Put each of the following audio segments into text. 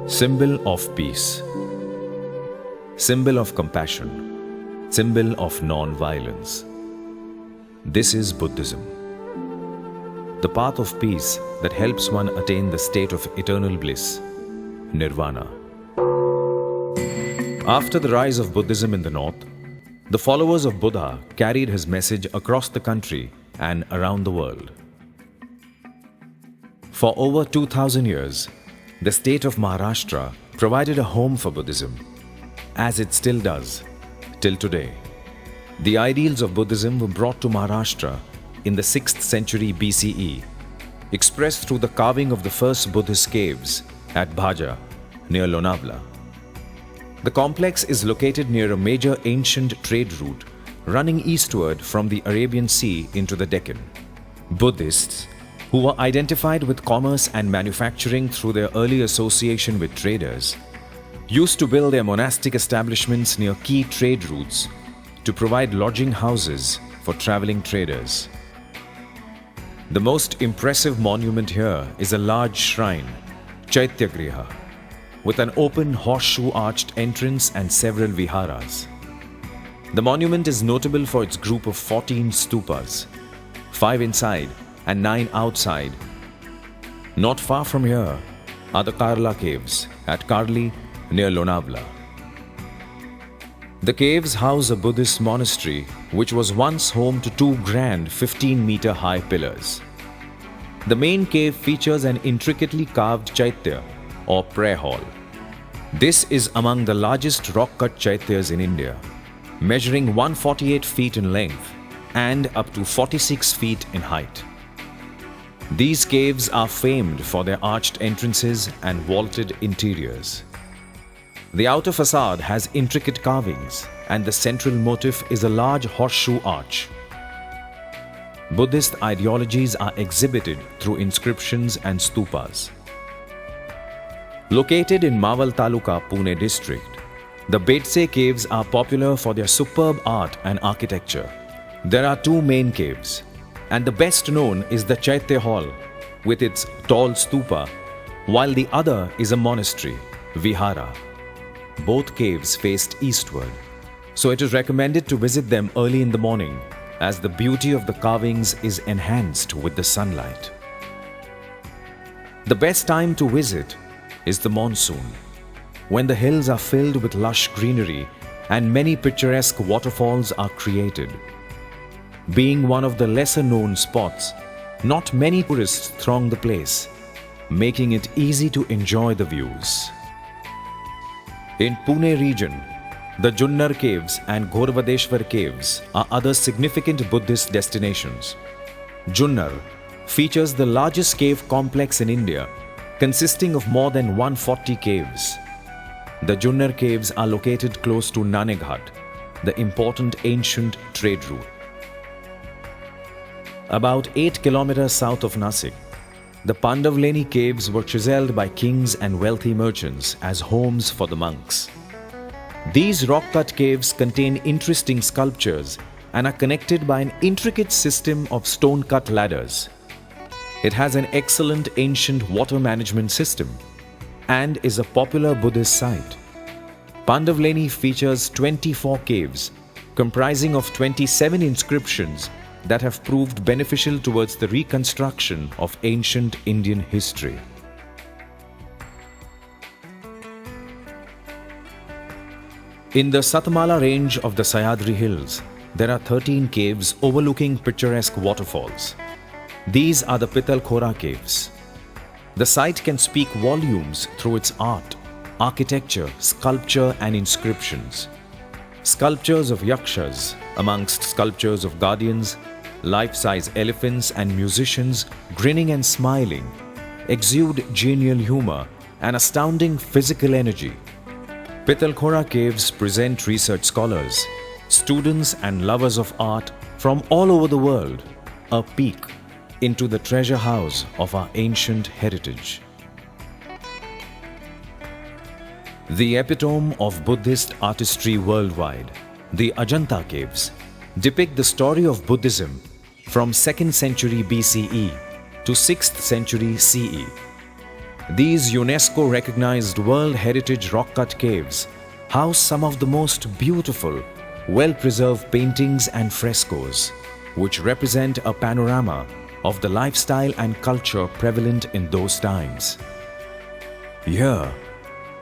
Symbol of peace, symbol of compassion, symbol of non-violence. This is Buddhism, the path of peace that helps one attain the state of eternal bliss, nirvana. After the rise of Buddhism in the north, the followers of Buddha carried his message across the country and around the world. For over 2000 years, the state of Maharashtra provided a home for Buddhism, as it still does, till today. The ideals of Buddhism were brought to Maharashtra in the 6th century BCE, expressed through the carving of the first Buddhist caves at Bhaja, near Lonavala. The complex is located near a major ancient trade route running eastward from the Arabian Sea into the Deccan. Buddhists, who were identified with commerce and manufacturing through their early association with traders, used to build their monastic establishments near key trade routes to provide lodging houses for traveling traders. The most impressive monument here is a large shrine, Chaityagriha, with an open horseshoe-arched entrance and several viharas. The monument is notable for its group of 14 stupas, 5 inside and 9 outside. Not far from here are the Karla Caves at Karli near Lonavala. The caves house a Buddhist monastery which was once home to 2 grand 15-meter high pillars. The main cave features an intricately carved chaitya or prayer hall. This is among the largest rock-cut chaityas in India, measuring 148 feet in length and up to 46 feet in height. These caves are famed for their arched entrances and vaulted interiors. The outer facade has intricate carvings, and the central motif is a large horseshoe arch. Buddhist ideologies are exhibited through inscriptions and stupas. Located in Mawal Taluka, Pune district, the Betse caves are popular for their superb art and architecture. There are 2 main caves, and the best known is the Chaitya Hall with its tall stupa, while the other is a monastery, Vihara. Both caves faced eastward, so it is recommended to visit them early in the morning, as the beauty of the carvings is enhanced with the sunlight. The best time to visit is the monsoon, when the hills are filled with lush greenery and many picturesque waterfalls are created. Being one of the lesser-known spots, not many tourists throng the place, making it easy to enjoy the views. In Pune region, the Junnar Caves and Ghorvadeshwar Caves are other significant Buddhist destinations. Junnar features the largest cave complex in India, consisting of more than 140 caves. The Junnar Caves are located close to Naneghat, the important ancient trade route. About 8 kilometers south of Nasik, the Pandavleni caves were chiseled by kings and wealthy merchants as homes for the monks. These rock-cut caves contain interesting sculptures and are connected by an intricate system of stone-cut ladders. It has an excellent ancient water management system and is a popular Buddhist site. Pandavleni features 24 caves, comprising of 27 inscriptions that have proved beneficial towards the reconstruction of ancient Indian history. In the Satmala range of the Sayadri Hills, there are 13 caves overlooking picturesque waterfalls. These are the Pitalkhora caves. The site can speak volumes through its art, architecture, sculpture and inscriptions. Sculptures of yakshas, amongst sculptures of guardians, life-size elephants and musicians grinning and smiling, exude genial humor and astounding physical energy. Pitalkhora caves present research scholars, students and lovers of art from all over the world a peek into the treasure house of our ancient heritage. The epitome of Buddhist artistry worldwide, the Ajanta Caves, depict the story of Buddhism from 2nd century BCE to 6th century CE. These UNESCO recognized World Heritage rock cut caves house some of the most beautiful, well-preserved paintings and frescoes, which represent a panorama of the lifestyle and culture prevalent in those times. Here,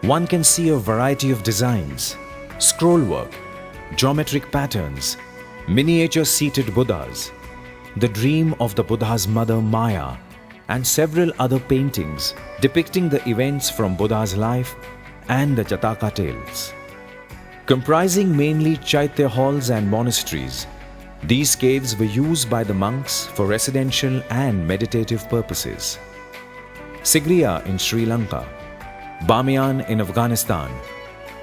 one can see a variety of designs, scrollwork, geometric patterns, miniature seated Buddhas, the dream of the Buddha's mother Maya, and several other paintings depicting the events from Buddha's life and the Jataka tales. Comprising mainly Chaitya halls and monasteries, these caves were used by the monks for residential and meditative purposes. Sigiriya in Sri Lanka, Bamiyan in Afghanistan,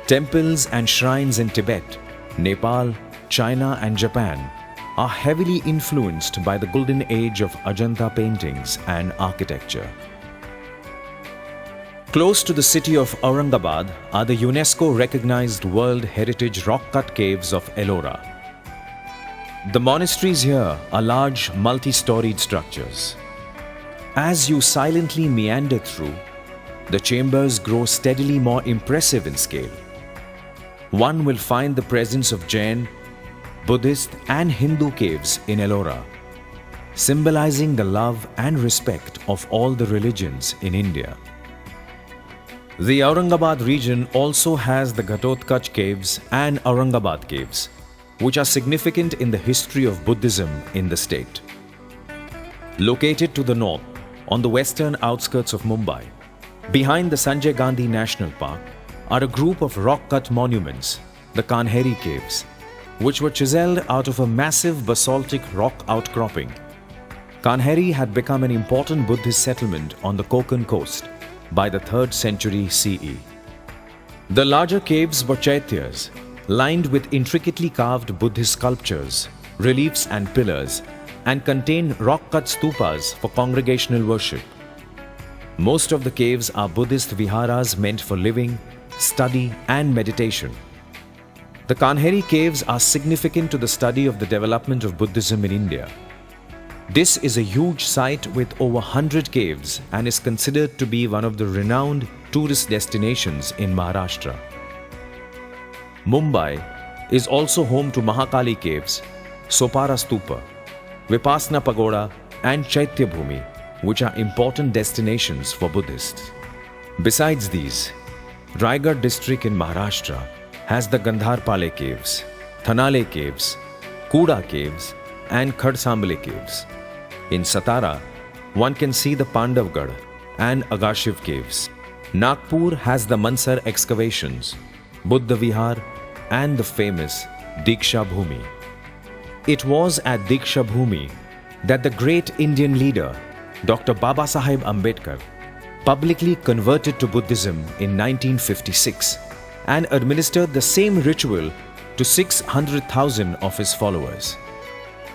temples and shrines in Tibet, Nepal, China and Japan are heavily influenced by the golden age of Ajanta paintings and architecture. Close to the city of Aurangabad are the UNESCO-recognized World Heritage rock-cut caves of Ellora. The monasteries here are large, multi-storied structures. As you silently meander through, the chambers grow steadily more impressive in scale. One will find the presence of Jain, Buddhist and Hindu caves in Ellora, symbolizing the love and respect of all the religions in India. The Aurangabad region also has the Ghatotkaч caves and Aurangabad caves, which are significant in the history of Buddhism in the state. Located to the north, on the western outskirts of Mumbai, behind the Sanjay Gandhi National Park, are a group of rock-cut monuments, the Kanheri Caves, which were chiseled out of a massive basaltic rock outcropping. Kanheri had become an important Buddhist settlement on the Konkan coast by the 3rd century CE. The larger caves were chaityas, lined with intricately carved Buddhist sculptures, reliefs and pillars, and contain rock-cut stupas for congregational worship. Most of the caves are Buddhist viharas meant for living, study and meditation. The Kanheri caves are significant to the study of the development of Buddhism in India. This is a huge site with over 100 caves and is considered to be one of the renowned tourist destinations in Maharashtra. Mumbai is also home to Mahakali Caves, Sopara Stupa, Vipassana Pagoda and Chaitya Bhumi, which are important destinations for Buddhists. Besides these, Raigad district in Maharashtra has the Gandharpale Caves, Thanale Caves, Kuda Caves and Khadsambale Caves. In Satara, one can see the Pandavgarh and Agashiv Caves. Nagpur has the Mansar excavations, Buddha Vihar and the famous Diksha Bhumi. It was at Diksha Bhumi that the great Indian leader, Dr. Babasaheb Ambedkar, publicly converted to Buddhism in 1956 and administered the same ritual to 600,000 of his followers.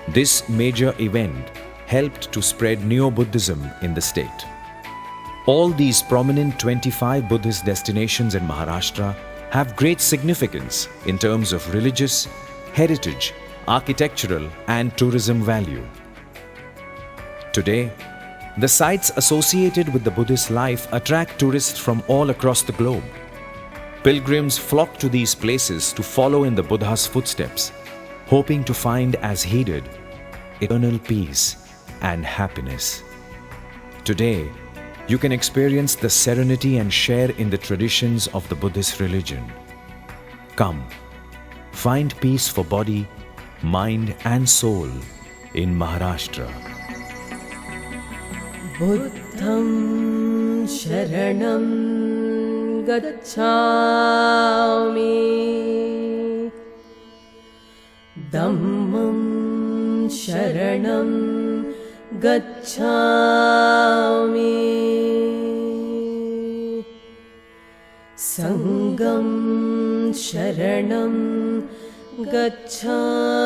This major event helped to spread Neo-Buddhism in the state. All these prominent 25 Buddhist destinations in Maharashtra have great significance in terms of religious, heritage, architectural and tourism value. Today, the sites associated with the Buddhist life attract tourists from all across the globe. Pilgrims flock to these places to follow in the Buddha's footsteps, hoping to find, as he did, eternal peace and happiness. Today, you can experience the serenity and share in the traditions of the Buddhist religion. Come, find peace for body, mind and soul in Maharashtra. Buddham Sharanam Gacchami Dhammam Sharanam Gacchami Sangham Sharanam Gacchami